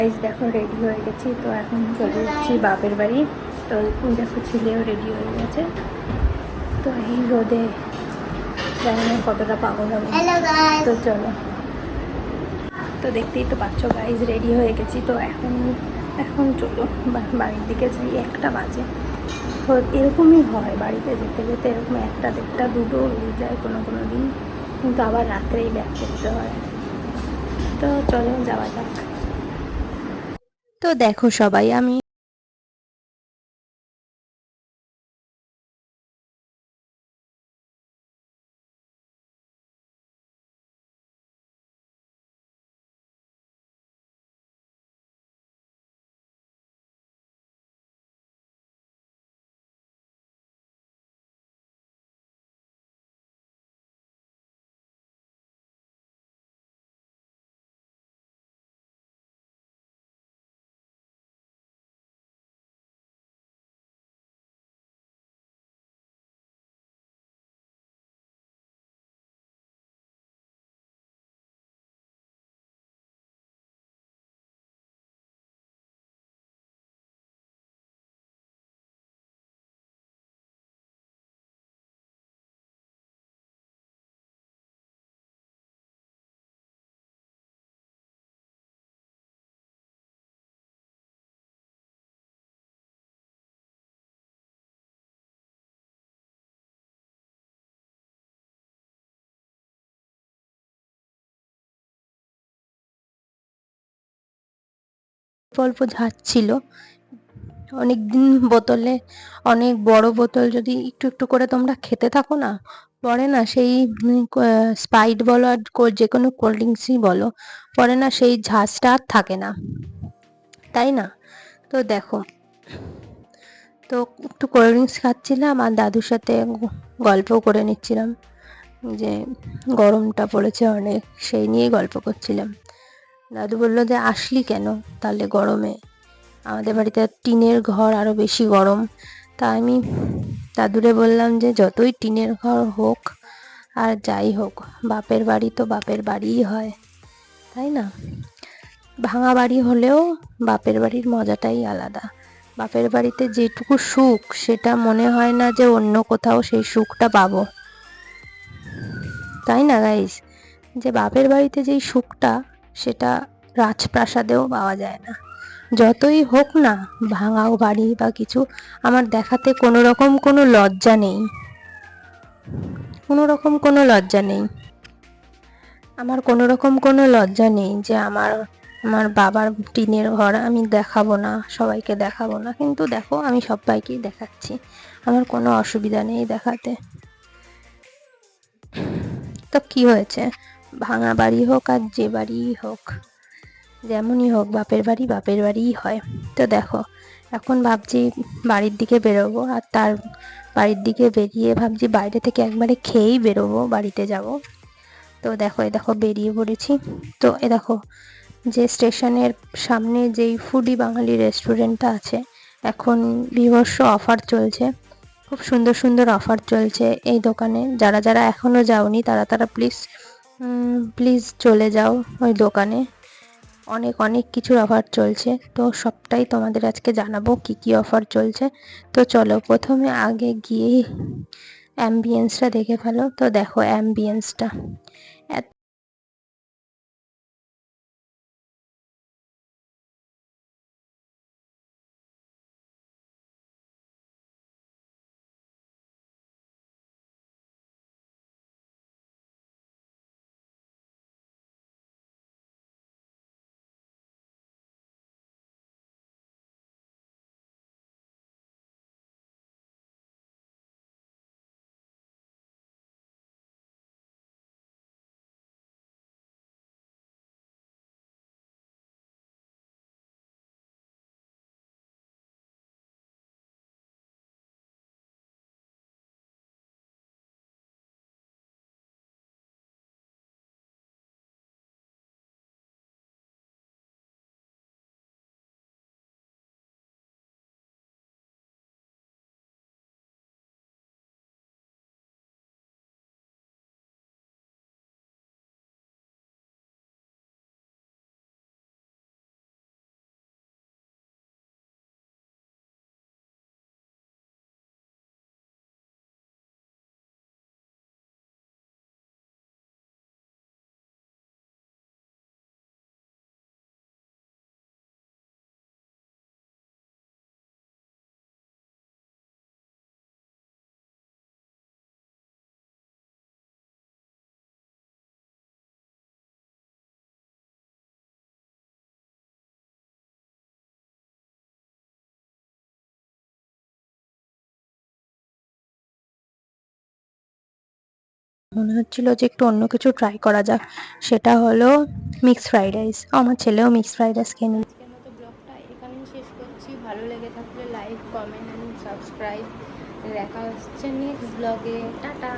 Guys দেখো ready হয়ে গেছি, তো এখন চলে যাচ্ছি বাপের বাড়ি। তো দেখো ছেলেও রেডি হয়ে গেছে। তো এই রোদে জানি না কতটা পাগল হবে। তো চলো, তো দেখতেই তো পাচ্ছ গাইস রেডি হয়ে গেছি। তো এখন এখন চলো বাড়ির দিকে যাই, 1টা বাজে। তো এরকমই হয়, বাড়িতে যেতে যেতে এরকম 1টা 1:30 2টো বেজে যায় কোনো কোনো দিন, কিন্তু আবার রাত্রেই ব্যাক করতে হয়। তো চলো যাওয়া যাক। তো দেখো সবাই, আমি অল্প ঝাঁজ অনেকদিন বোতলে, অনেক বড় বোতল যদি একটু একটু করে তোমরা খেতে থাকো না, পরে না সেই স্প্রাইট বলো আর যে কোনো কোল্ড ড্রিঙ্কসই বলো, পরে না সেই ঝাঁজটা আর থাকে না, তাই না? তো দেখো, তো একটু কোল্ড ড্রিঙ্কস খাচ্ছিলাম আর দাদুর সাথে গল্প করে নিচ্ছিলাম যে গরমটা পড়েছে অনেক, সেই নিয়েই গল্প করছিলাম। দাদু বললো যে আসলি কেন তাহলে গরমে, আমাদের বাড়িতে টিনের ঘর, আরও বেশি গরম। তা আমি দাদুরে বললাম যে যতই টিনের ঘর হোক আর যাই হোক, বাপের বাড়ি তো বাপের বাড়িই হয়, তাই না? ভাঙা বাড়ি হলেও বাপের বাড়ির মজাটাই আলাদা। বাপের বাড়িতে যেটুকু সুখ, সেটা মনে হয় না যে অন্য কোথাও সেই সুখটা পাবো, তাই না গাইস? যে বাপের বাড়িতে যেই সুখটা, সেটা রাজপ্রাসাদেও পাওয়া যায় না। যতই হোক না ভাঙা বাড়ি বা কিছু, আমার দেখাতে কোনো রকম কোনো লজ্জা নেই, কোনো রকম কোনো লজ্জা নেই। আমার কোনো রকম কোনো লজ্জা নেই যে আমার আমার বাবার টিনের ঘর আমি দেখাবো না, সবাইকে দেখাবো না, কিন্তু দেখো আমি সবাইকেই দেখাচ্ছি, আমার কোনো অসুবিধা নেই দেখাতে। তো কি হয়েছে, ভাঙা বাড়ি হোক আর যে বাড়িই হোক, যেমনই হোক, বাপের বাড়ি বাপের বাড়িই হয়। তো দেখো, এখন ভাবছি বাড়ির দিকে বেরোবো, আর তার বাড়ির দিকে বেরিয়ে ভাবছি বাইরে থেকে একবারে খেয়েই বেরোবো, বাড়িতে যাব। তো দেখো এ দেখো বেরিয়ে পড়েছি। তো এ দেখো, যে স্টেশনের সামনে যেই ফুডি বাঙালি রেস্টুরেন্টটা আছে, এখন বীভৎস অফার চলছে, খুব সুন্দর সুন্দর অফার চলছে এই দোকানে। যারা যারা এখনও যাওনি তারা তারা প্লিজ প্লিজ চলে যাও ওই দোকানে, অনেক অনেক কিছুর অফার চলছে। তো সবটাই তোমাদের আজকে জানাবো কি কি অফার চলছে। তো চলো প্রথমে আগে গিয়ে অ্যাম্বিয়েন্সটা দেখে ফেলো। তো দেখো অ্যাম্বিয়েন্সটা মনে হচ্ছিল যে একটু অন্য কিছু ট্রাই করা যাক, সেটা হলো মিক্সড ফ্রাইড রাইস। আমার ছেলেও মিক্সড ফ্রাইড রাইস খেয়ে নিল। আজকের মতো ব্লগটা এখানেই শেষ করছি। ভালো লেগে থাকলে লাইক, কমেন্ট অ্যান্ড সাবস্ক্রাইব। দেখা হচ্ছে নেক্সট ব্লগে। টাটা।